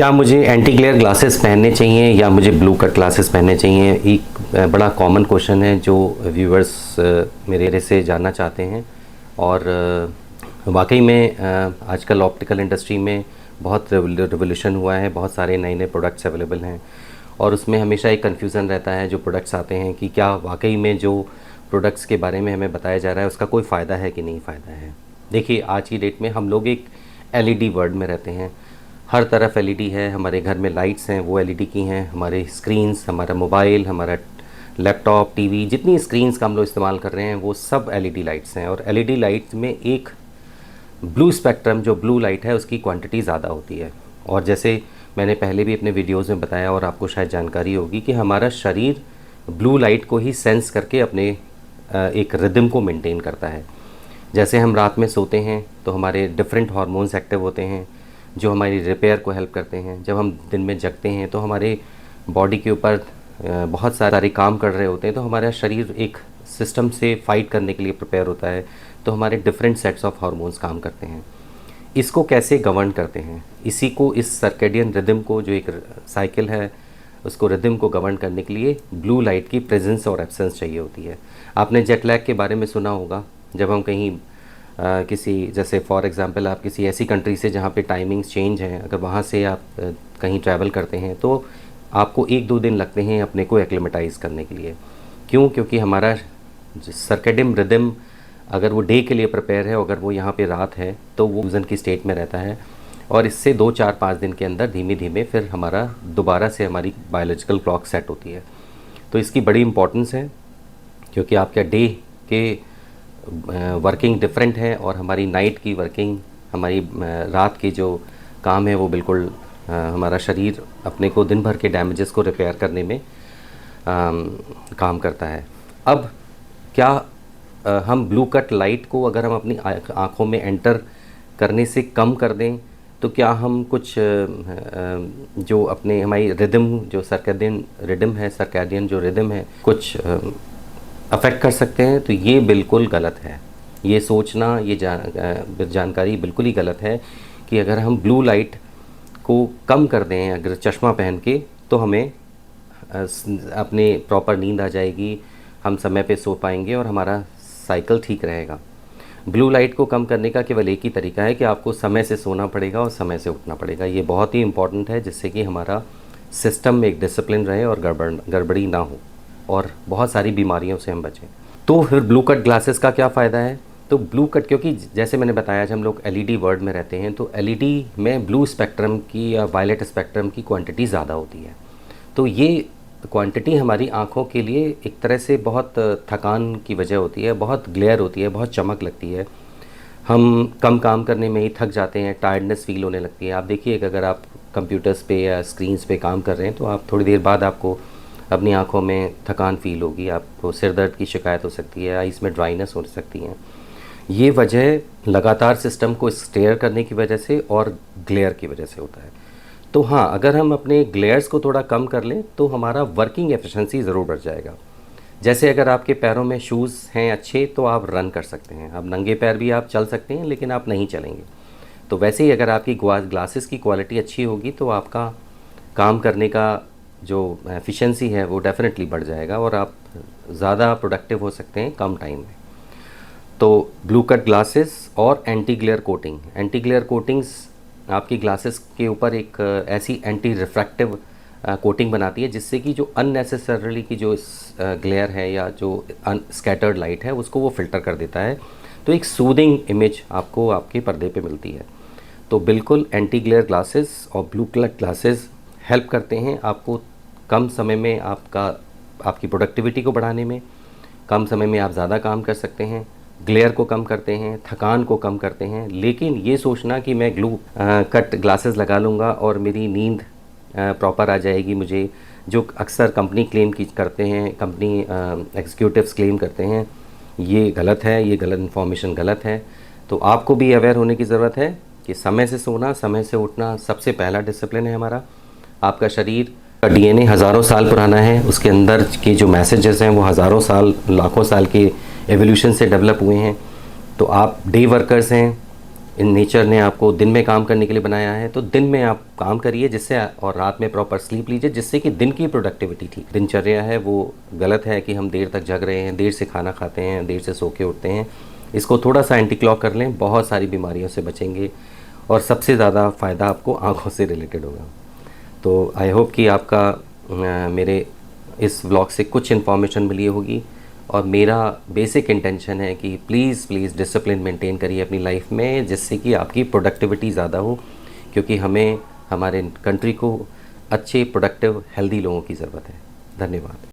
क्या मुझे anti glare glasses पहनने चाहिए या मुझे ब्लू कट ग्लासेस पहनने चाहिए? एक बड़ा कॉमन क्वेश्चन है जो व्यूअर्स मेरे से जानना चाहते हैं। और वाकई में आजकल ऑप्टिकल इंडस्ट्री में बहुत रिवोल्यूशन हुआ है, बहुत सारे नए नए प्रोडक्ट्स अवेलेबल हैं और उसमें हमेशा एक कन्फ्यूज़न रहता है जो प्रोडक्ट्स आते हैं कि क्या वाकई में जो प्रोडक्ट्स के बारे में हमें बताया जा रहा है उसका कोई फ़ायदा है कि नहीं फ़ायदा है। देखिए, आज की डेट में हम लोग एक एलईडी वर्ल्ड में रहते हैं। हर तरफ एलईडी है, हमारे घर में लाइट्स हैं वो एलईडी की हैं, हमारे स्क्रीन्स, हमारा मोबाइल, हमारा लैपटॉप, टीवी, जितनी स्क्रीन्स का हम लोग इस्तेमाल कर रहे हैं वो सब एलईडी लाइट्स हैं। और एलईडी लाइट्स में एक ब्लू स्पेक्ट्रम, जो ब्लू लाइट है, उसकी क्वांटिटी ज़्यादा होती है। और जैसे मैंने पहले भी अपने वीडियोज़ में बताया और आपको शायद जानकारी होगी कि हमारा शरीर ब्लू लाइट को ही सेंस करके अपने एक रिदम को मेंटेन करता है। जैसे हम रात में सोते हैं तो हमारे डिफरेंट हार्मोन्स एक्टिव होते हैं जो हमारी रिपेयर को हेल्प करते हैं। जब हम दिन में जगते हैं तो हमारे बॉडी के ऊपर बहुत सारे काम कर रहे होते हैं, तो हमारा शरीर एक सिस्टम से फाइट करने के लिए प्रिपेयर होता है, तो हमारे डिफरेंट सेट्स ऑफ हार्मोन्स काम करते हैं। इसको कैसे गवर्न करते हैं, इसी को, इस सर्केडियन रिदम को, जो एक साइकिल है, उसको रिदम को गवर्न करने के लिए ब्लू लाइट की प्रेजेंस और एब्सेंस चाहिए होती है। आपने जेट लैग के बारे में सुना होगा। जब हम कहीं किसी, जैसे फॉर एग्ज़ाम्पल आप किसी ऐसी कंट्री से जहाँ पे टाइमिंग्स चेंज हैं, अगर वहाँ से आप कहीं ट्रैवल करते हैं तो आपको 1-2 दिन लगते हैं अपने को एक्लिमेटाइज़ करने के लिए। क्यों? क्योंकि हमारा सर्केडियन रिदम, अगर वो डे के लिए प्रिपेयर है, अगर वो यहाँ पे रात है, तो वो फ्यूजन की स्टेट में रहता है और इससे 2-4-5 दिन के अंदर धीमे धीमे फिर हमारा दोबारा से हमारी बायोलॉजिकल क्लॉक सेट होती है। तो इसकी बड़ी इंपॉर्टेंस है क्योंकि आपका डे के वर्किंग डिफरेंट है और हमारी नाइट की वर्किंग, हमारी रात की जो काम है वो बिल्कुल हमारा शरीर अपने को दिन भर के डैमेजेस को रिपेयर करने में काम करता है। अब क्या हम ब्लू कट लाइट को अगर हम अपनी आँखों में एंटर करने से कम कर दें तो क्या हम कुछ जो अपने हमारी रिदम, जो सर्केडियन रिदम है, सर्केडियन जो रिदम है, कुछ अफेक्ट कर सकते हैं? तो ये बिल्कुल गलत है। ये सोचना, ये जानकारी बिल्कुल ही गलत है कि अगर हम ब्लू लाइट को कम कर दें, अगर चश्मा पहन के, तो हमें अपने प्रॉपर नींद आ जाएगी, हम समय पे सो पाएंगे और हमारा साइकिल ठीक रहेगा। ब्लू लाइट को कम करने का केवल एक ही तरीका है कि आपको समय से सोना पड़ेगा और समय से उठना पड़ेगा। ये बहुत ही इम्पॉर्टेंट है जिससे कि हमारा सिस्टम में एक डिसिप्लिन रहे और गड़बड़ी ना हो और बहुत सारी बीमारियों से हम बचें। तो फिर ब्लू कट ग्लासेस का क्या फ़ायदा है? तो ब्लू कट, क्योंकि जैसे मैंने बताया, जब हम लोग एलईडी वर्ल्ड में रहते हैं तो एलईडी में ब्लू स्पेक्ट्रम की या वायलेट स्पेक्ट्रम की क्वांटिटी ज़्यादा होती है। तो ये क्वांटिटी हमारी आँखों के लिए एक तरह से बहुत थकान की वजह होती है, बहुत ग्लेयर होती है, बहुत चमक लगती है। हम कम काम करने में ही थक जाते हैं, टायर्डनेस फील होने लगती है। आप देखिए कि अगर आप कंप्यूटर्स पे या स्क्रीन्स पे काम कर रहे हैं तो आप थोड़ी देर बाद आपको अपनी आँखों में थकान फील होगी, आपको सिर दर्द की शिकायत हो सकती है, आइस में ड्राइनेस हो सकती है। ये वजह लगातार सिस्टम को स्टेयर करने की वजह से और ग्लेयर की वजह से होता है। तो हाँ, अगर हम अपने ग्लेयर्स को थोड़ा कम कर लें तो हमारा वर्किंग एफिशिएंसी ज़रूर बढ़ जाएगा। जैसे अगर आपके पैरों में शूज़ हैं अच्छे तो आप रन कर सकते हैं, अब नंगे पैर भी आप चल सकते हैं, लेकिन आप नहीं चलेंगे। तो वैसे ही अगर आपकी ग्लासेस की क्वालिटी अच्छी होगी तो आपका काम करने का जो एफिशिएंसी है वो डेफिनेटली बढ़ जाएगा और आप ज़्यादा प्रोडक्टिव हो सकते हैं कम टाइम में। तो ब्लू कट ग्लासेस और anti glare coating, anti glare coatings आपकी ग्लासेस के ऊपर एक ऐसी एंटी रिफ्रैक्टिव कोटिंग बनाती है जिससे कि जो अननेसेसरली की जो ग्लेयर है या जो स्कैटर्ड लाइट है उसको वो फ़िल्टर कर देता है। तो एक सूदिंग इमेज आपको आपके पर्दे पे मिलती है। तो बिल्कुल एंटी ग्लेयर ग्लासेस और ब्लू कट ग्लासेस हेल्प करते हैं आपको कम समय में आपकी प्रोडक्टिविटी को बढ़ाने में। कम समय में आप ज़्यादा काम कर सकते हैं, ग्लेयर को कम करते हैं, थकान को कम करते हैं। लेकिन ये सोचना कि मैं ब्लू कट ग्लासेस लगा लूँगा और मेरी नींद प्रॉपर आ जाएगी मुझे, जो अक्सर कंपनी क्लेम करते हैं, कंपनी एग्जीक्यूटिव्स क्लेम करते हैं, ये गलत है, ये गलत इन्फॉर्मेशन गलत है। तो आपको भी अवेयर होने की ज़रूरत है कि समय से सोना, समय से उठना सबसे पहला डिसिप्लिन है हमारा। आपका शरीर का डीएनए हज़ारों साल पुराना है, उसके अंदर के जो मैसेजेस हैं वो हज़ारों साल, लाखों साल के एवोल्यूशन से डेवलप हुए हैं। तो आप डे वर्कर्स हैं, इन नेचर ने आपको दिन में काम करने के लिए बनाया है, तो दिन में आप काम करिए जिससे, और रात में प्रॉपर स्लीप लीजिए जिससे कि दिन की प्रोडक्टिविटी ठीक। दिनचर्या है वो गलत है कि हम देर तक जग रहे हैं, देर से खाना खाते हैं, देर से सो के उठते हैं। इसको थोड़ा सा एंटी क्लॉक कर लें, बहुत सारी बीमारियों से बचेंगे और सबसे ज़्यादा फ़ायदा आपको आँखों से रिलेटेड होगा। तो आई होप कि आपका मेरे इस व्लॉग से कुछ इन्फॉर्मेशन मिली होगी, और मेरा बेसिक इंटेंशन है कि प्लीज़ प्लीज़ डिसिप्लिन मेंटेन करिए अपनी लाइफ में जिससे कि आपकी प्रोडक्टिविटी ज़्यादा हो, क्योंकि हमें हमारे कंट्री को अच्छे प्रोडक्टिव हेल्दी लोगों की ज़रूरत है। धन्यवाद।